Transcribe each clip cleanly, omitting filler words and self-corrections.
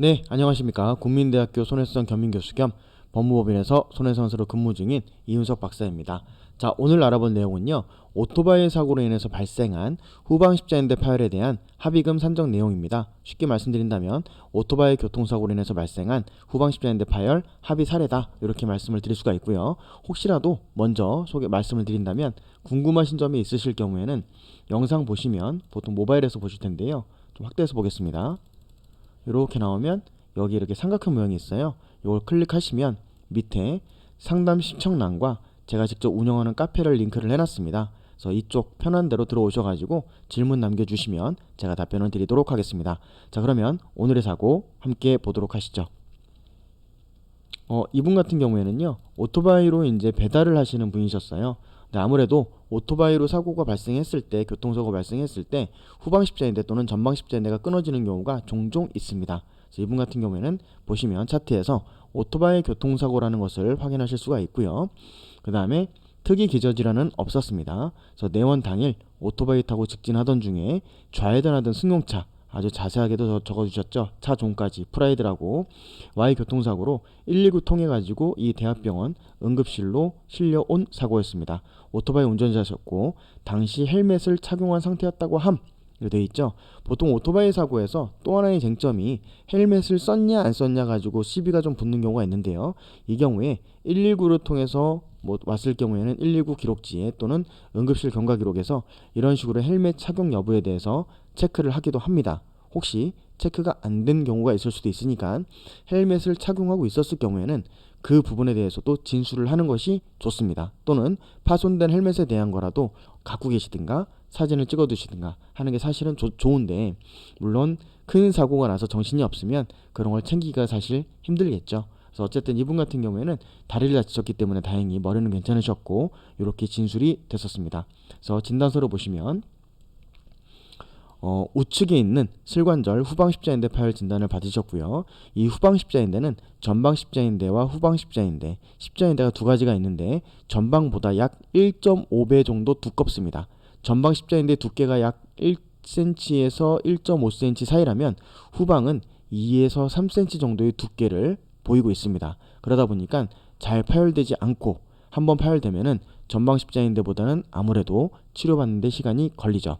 네, 안녕하십니까. 국민대학교 손해수상 겸임교수 겸 법무법인에서 손해상사로 근무 중인 이윤석 박사입니다. 자, 오늘 알아볼 내용은요. 오토바이 사고로 인해서 발생한 후방 십자인대 파열에 대한 합의금 산정 내용입니다. 쉽게 말씀드린다면 오토바이 교통사고로 인해서 발생한 후방 십자인대 파열 합의 사례다, 이렇게 말씀을 드릴 수가 있고요. 혹시라도 먼저 말씀을 드린다면 궁금하신 점이 있으실 경우에는 영상 보시면 보통 모바일에서 보실 텐데요. 좀 확대해서 보겠습니다. 이렇게 나오면 여기 이렇게 삼각형 모양이 있어요. 이걸 클릭하시면 밑에 상담 신청란과 제가 직접 운영하는 카페를 링크를 해놨습니다. 그래서 이쪽 편한 대로 들어오셔가지고 질문 남겨주시면 제가 답변을 드리도록 하겠습니다. 자, 그러면 오늘의 사고 함께 보도록 하시죠. 이분 같은 경우에는요, 오토바이로 이제 배달을 하시는 분이셨어요. 근데 아무래도 오토바이로 사고가 발생했을 때, 교통사고 발생했을 때 후방 십자인대 또는 전방 십자인대가 끊어지는 경우가 종종 있습니다. 그래서 이분 같은 경우에는 보시면 차트에서 오토바이 교통사고라는 것을 확인하실 수가 있고요. 그 다음에 특이 기저질환은 없었습니다. 그래서 내원 당일 오토바이 타고 직진하던 중에 좌회전하던 승용차, 아주 자세하게도 적어주셨죠. 차 종까지 프라이드라고 Y 교통사고로 119 통해가지고 이 대학병원 응급실로 실려온 사고였습니다. 오토바이 운전자셨고 당시 헬멧을 착용한 상태였다고 함, 이렇게 돼 있죠. 보통 오토바이 사고에서 또 하나의 쟁점이 헬멧을 썼냐 안 썼냐 가지고 시비가 좀 붙는 경우가 있는데요. 이 경우에 119를 통해서 왔을 경우에는 119 기록지에 또는 응급실 경과 기록에서 이런 식으로 헬멧 착용 여부에 대해서 체크를 하기도 합니다. 혹시 체크가 안 된 경우가 있을 수도 있으니까 헬멧을 착용하고 있었을 경우에는 그 부분에 대해서도 진술을 하는 것이 좋습니다. 또는 파손된 헬멧에 대한 거라도 갖고 계시든가 사진을 찍어 두시든가 하는 게 사실은 좋은데, 물론 큰 사고가 나서 정신이 없으면 그런 걸 챙기기가 사실 힘들겠죠. 그래서 어쨌든 이분 같은 경우에는 다리를 다치셨기 때문에 다행히 머리는 괜찮으셨고 이렇게 진술이 됐었습니다. 그래서 진단서를 보시면 우측에 있는 슬관절 후방 십자인대 파열 진단을 받으셨고요. 이 후방 십자인대는 전방 십자인대와 후방 십자인대, 십자인대가 두 가지가 있는데 전방보다 약 1.5배 정도 두껍습니다. 전방 십자인대 두께가 약 1cm에서 1.5cm 사이라면 후방은 2에서 3cm 정도의 두께를 보이고 있습니다. 그러다 보니까 잘 파열되지 않고 한번 파열되면은 전방 십자인대보다는 아무래도 치료받는 데 시간이 걸리죠.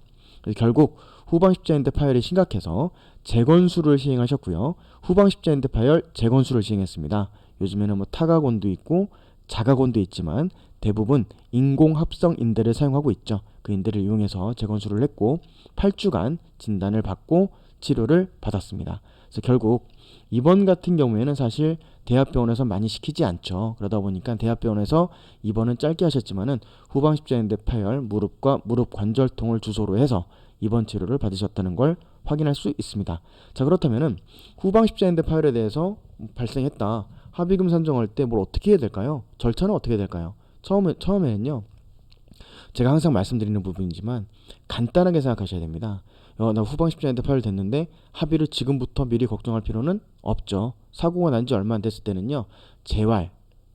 결국 후방 십자인대 파열이 심각해서 재건수를 시행하셨고요. 후방 십자인대 파열 재건수를 시행했습니다. 요즘에는 타가곤도 있고 자가곤도 있지만 대부분 인공합성 인대를 사용하고 있죠. 그 인대를 이용해서 재건수를 했고 8주간 진단을 받고 치료를 받았습니다. 그래서 결국 입원 같은 경우에는 사실 대학병원에서 많이 시키지 않죠. 그러다 보니까 대학병원에서 입원은 짧게 하셨지만은 후방 십자인대 파열, 무릎과 무릎 관절통을 주소로 해서 입원 치료를 받으셨다는 걸 확인할 수 있습니다. 자, 그렇다면은 후방 십자인대 파열에 대해서 발생했다, 합의금 산정할 때 뭘 어떻게 해야 될까요? 절차는 어떻게 될까요? 처음에는요, 제가 항상 말씀드리는 부분이지만 간단하게 생각하셔야 됩니다. 나 후방 십자인대 파열 됐는데 합의를 지금부터 미리 걱정할 필요는 없죠. 사고가 난 지 얼마 안 됐을 때는요, 재활,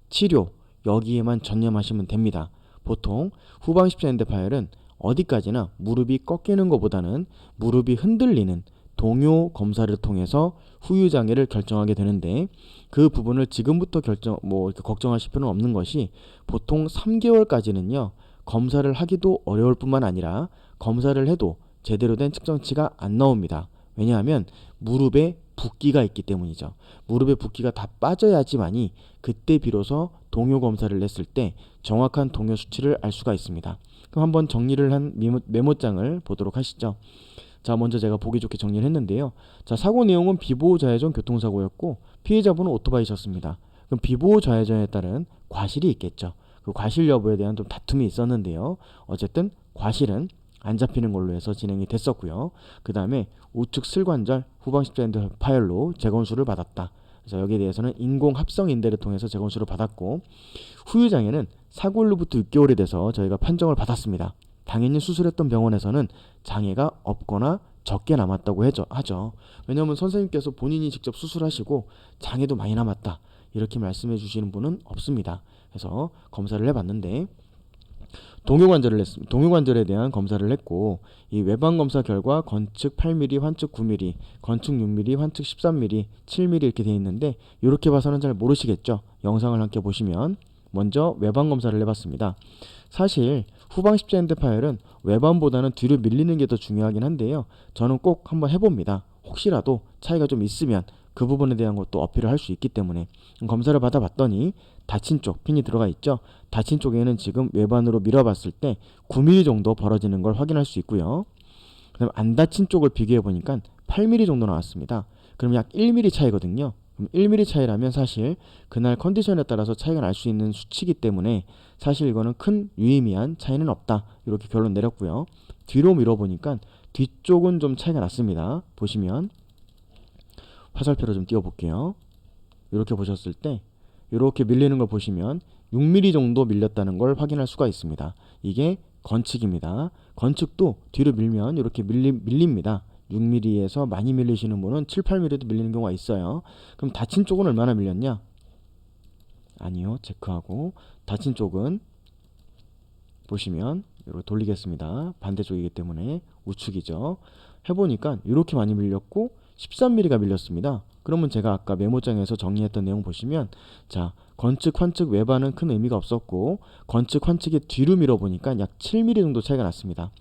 치료 여기에만 전념하시면 됩니다. 보통 후방 십자인대 파열은 어디까지나 무릎이 꺾이는 것보다는 무릎이 흔들리는 동요 검사를 통해서 후유 장애를 결정하게 되는데, 그 부분을 지금부터 이렇게 걱정하실 필요는 없는 것이, 보통 3개월까지는요 검사를 하기도 어려울 뿐만 아니라 검사를 해도 제대로 된 측정치가 안 나옵니다. 왜냐하면 무릎에 붓기가 있기 때문이죠. 무릎에 붓기가 다 빠져야지만이 그때 비로소 동요 검사를 했을 때 정확한 동요 수치를 알 수가 있습니다. 그럼 한번 정리를 한 메모장을 보도록 하시죠. 자, 먼저 제가 보기 좋게 정리를 했는데요. 자, 사고 내용은 비보호 좌회전 교통사고였고 피해자분은 오토바이셨습니다. 그럼 비보호 좌회전에 따른 과실이 있겠죠. 그 과실 여부에 대한 좀 다툼이 있었는데요. 어쨌든 과실은 안 잡히는 걸로 해서 진행이 됐었고요. 그 다음에 우측 슬관절 후방 십자인대 파열로 재건수를 받았다. 그래서 여기에 대해서는 인공 합성 인대를 통해서 재건수를 받았고, 후유 장애는 사고일로부터 6개월이 돼서 저희가 판정을 받았습니다. 당연히 수술했던 병원에서는 장애가 없거나 적게 남았다고 하죠. 왜냐하면 선생님께서 본인이 직접 수술하시고 장애도 많이 남았다 이렇게 말씀해 주시는 분은 없습니다. 그래서 검사를 해봤는데 동요관절에 대한 검사를 했고 이 외방 검사 결과 건측 8mm, 환측 9mm, 건측 6mm, 환측 13mm, 7mm 이렇게 되어 있는데 이렇게 봐서는 잘 모르시겠죠. 영상을 함께 보시면 먼저 외방 검사를 해봤습니다. 사실 후방 십자인대 파열은 외반보다는 뒤로 밀리는 게 더 중요하긴 한데요. 저는 꼭 한번 해봅니다. 혹시라도 차이가 좀 있으면 그 부분에 대한 것도 어필을 할 수 있기 때문에 검사를 받아봤더니 닫힌 쪽 핀이 들어가 있죠. 닫힌 쪽에는 지금 외반으로 밀어봤을 때 9mm 정도 벌어지는 걸 확인할 수 있고요. 그다음 안 닫힌 쪽을 비교해 보니까 8mm 정도 나왔습니다. 그럼 약 1mm 차이거든요. 그럼 1mm 차이라면 사실 그날 컨디션에 따라서 차이가 날 수 있는 수치이기 때문에 사실 이거는 큰 유의미한 차이는 없다. 이렇게 결론 내렸고요. 뒤로 밀어보니까 뒤쪽은 좀 차이가 났습니다. 보시면 화살표로 좀 띄워볼게요. 이렇게 보셨을 때 이렇게 밀리는 걸 보시면 6mm 정도 밀렸다는 걸 확인할 수가 있습니다. 이게 건측입니다. 건측도 뒤로 밀면 이렇게 밀립니다. 6mm에서 많이 밀리시는 분은 7, 8mm도 밀리는 경우가 있어요. 그럼 닫힌 쪽은 얼마나 밀렸냐? 아니요. 체크하고 닫힌 쪽은 보시면 이렇게 돌리겠습니다. 반대쪽이기 때문에 우측이죠. 해보니까 이렇게 많이 밀렸고 13mm가 밀렸습니다. 그러면 제가 아까 메모장에서 정리했던 내용 보시면 자 건측, 환측, 외반은 큰 의미가 없었고 건측, 환측의 뒤로 밀어보니까 약 7mm 정도 차이가 났습니다.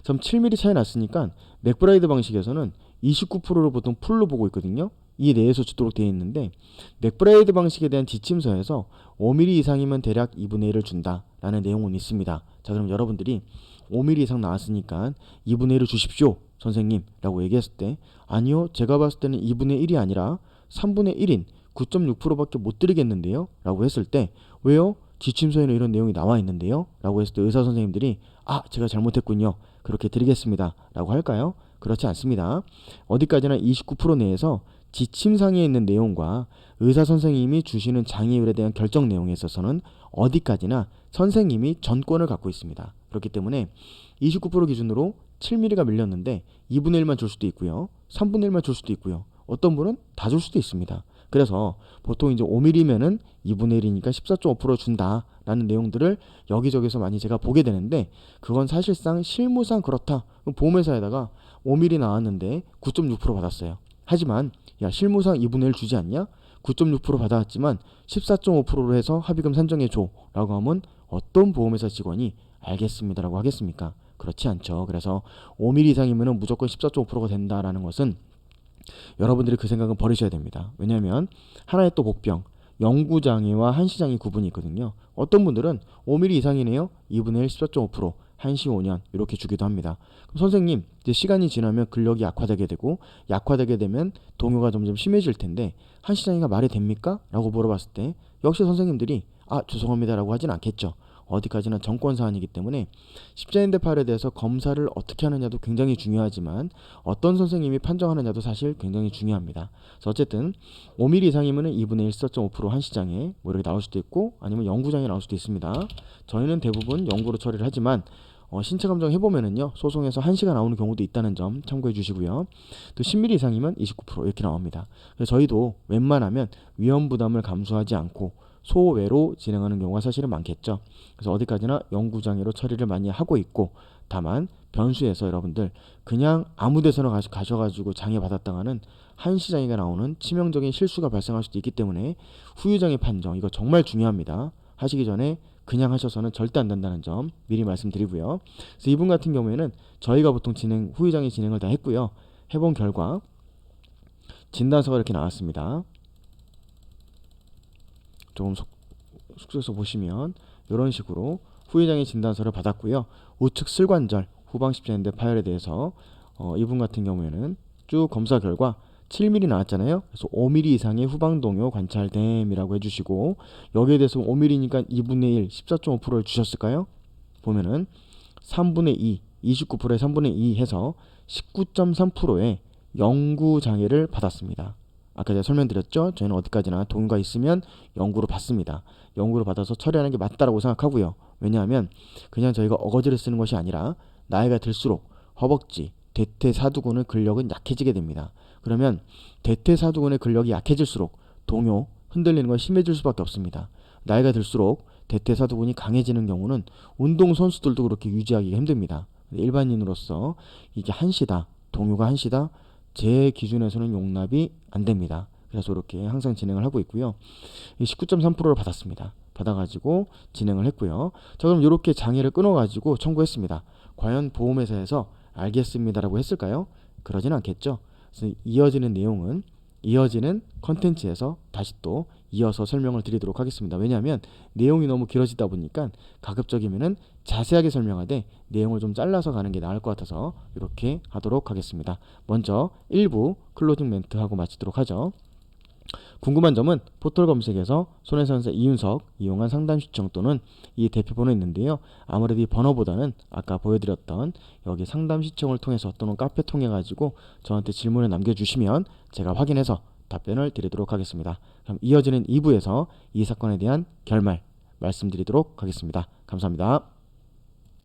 그럼 7mm 차이 났으니까 맥브라이드 방식에서는 29%를 보통 풀로 보고 있거든요. 이 내에서 주도록 되어 있는데 맥브라이드 방식에 대한 지침서에서 5mm 이상이면 대략 2분의 1을 준다라는 내용은 있습니다. 자 그럼 여러분들이 5mm 이상 나왔으니까 2분의 1을 주십시오 선생님 라고 얘기했을 때 아니요 제가 봤을 때는 2분의 1이 아니라 3분의 1인 9.6%밖에 못 드리겠는데요 라고 했을 때 왜요? 지침서에는 이런 내용이 나와 있는데요 라고 했을 때 의사 선생님들이 아 제가 잘못했군요 그렇게 드리겠습니다 라고 할까요? 그렇지 않습니다. 어디까지나 29% 내에서 지침상에 있는 내용과 의사 선생님이 주시는 장애율에 대한 결정 내용에 있어서는 어디까지나 선생님이 전권을 갖고 있습니다. 그렇기 때문에 29% 기준으로 7mm가 밀렸는데 2분의 1만 줄 수도 있고요. 3분의 1만 줄 수도 있고요. 어떤 분은 다 줄 수도 있습니다. 그래서 보통 이제 5mm면은 2분의 1이니까 14.5% 준다 라는 내용들을 여기저기서 많이 제가 보게 되는데 그건 사실상 실무상 그렇다. 보험회사에다가 5mm 나왔는데 9.6% 받았어요. 하지만 야 실무상 2분의 1 주지 않냐? 9.6% 받아왔지만 14.5%로 해서 합의금 산정해줘 라고 하면 어떤 보험회사 직원이 알겠습니다 라고 하겠습니까? 그렇지 않죠. 그래서 5mm 이상이면 무조건 14.5%가 된다라는 것은 여러분들이 그 생각은 버리셔야 됩니다. 왜냐하면 하나의 또 복병 영구장애와 한시장애 구분이 있거든요. 어떤 분들은 5mm 이상이네요. 2분의 1 14.5% 한시 5년 이렇게 주기도 합니다. 그럼 선생님 이제 시간이 지나면 근력이 약화되게 되고 약화되게 되면 동요가 점점 심해질 텐데 한시장애가 말이 됩니까? 라고 물어봤을 때 역시 선생님들이 아 죄송합니다 라고 하진 않겠죠. 어디까지나 정권 사안이기 때문에 십자인대 파열에 대해서 검사를 어떻게 하느냐도 굉장히 중요하지만 어떤 선생님이 판정하느냐도 사실 굉장히 중요합니다. 그래서 어쨌든 5mm 이상이면 2분의 1 14.5% 한시장애 뭐 이렇게 나올 수도 있고 아니면 영구장애 나올 수도 있습니다. 저희는 대부분 영구로 처리를 하지만 신체 감정 해보면은요 소송에서 1시가 나오는 경우도 있다는 점 참고해 주시고요. 또 10mm 이상이면 29% 이렇게 나옵니다. 그래서 저희도 웬만하면 위험 부담을 감수하지 않고 소외로 진행하는 경우가 사실은 많겠죠. 그래서 어디까지나 영구장애로 처리를 많이 하고 있고 다만 변수에서 여러분들 그냥 아무 데서나 가셔가지고 장애 받았다가는 한시장애가 나오는 치명적인 실수가 발생할 수도 있기 때문에 후유장애 판정 이거 정말 중요합니다. 하시기 전에 그냥 하셔서는 절대 안 된다는 점 미리 말씀드리고요. 그래서 이분 같은 경우에는 저희가 보통 후유장애 진행을 다 했고요. 해본 결과 진단서가 이렇게 나왔습니다. 조금 숙소에서 보시면 이런 식으로 후유장애 진단서를 받았고요. 우측 슬관절 후방 십자인대 파열에 대해서 이분 같은 경우에는 쭉 검사 결과 7mm 나왔잖아요. 그래서 5mm 이상의 후방 동요 관찰됨이라고 해주시고 여기에 대해서 5mm니까 2분의 1 14.5%를 주셨을까요? 보면은 3분의 2 29%에 3분의 2 해서 19.3%의 영구 장애를 받았습니다. 아까 제가 설명드렸죠. 저희는 어디까지나 동요가 있으면 영구로 받습니다. 영구로 받아서 처리하는 게 맞다라고 생각하고요. 왜냐하면 그냥 저희가 어거지를 쓰는 것이 아니라 나이가 들수록 허벅지, 대퇴사두근의 근력은 약해지게 됩니다. 그러면 대퇴사두근의 근력이 약해질수록 동요 흔들리는 건 심해질 수밖에 없습니다. 나이가 들수록 대퇴사두근이 강해지는 경우는 운동선수들도 그렇게 유지하기가 힘듭니다. 일반인으로서 이게 한시다, 동요가 한시다, 제 기준에서는 용납이 안 됩니다. 그래서 이렇게 항상 진행을 하고 있고요. 19.3%를 받았습니다. 받아가지고 진행을 했고요. 자, 그럼 이렇게 장애를 끊어가지고 청구했습니다. 과연 보험회사에서 알겠습니다라고 했을까요? 그러진 않겠죠. 그래서 이어지는 내용은 이어지는 컨텐츠에서 다시 또 이어서 설명을 드리도록 하겠습니다. 왜냐하면 내용이 너무 길어지다 보니까 가급적이면은 자세하게 설명하되 내용을 좀 잘라서 가는 게 나을 것 같아서 이렇게 하도록 하겠습니다. 먼저 1부 클로징 멘트 하고 마치도록 하죠. 궁금한 점은 포털 검색에서 손해선사 이윤석 이용한 상담 신청 또는 이 대표번호 있는데요. 아무래도 이 번호보다는 아까 보여드렸던 여기 상담 신청을 통해서 또는 카페 통해 가지고 저한테 질문을 남겨주시면 제가 확인해서 답변을 드리도록 하겠습니다. 그럼 이어지는 2부에서 이 사건에 대한 결말 말씀드리도록 하겠습니다. 감사합니다.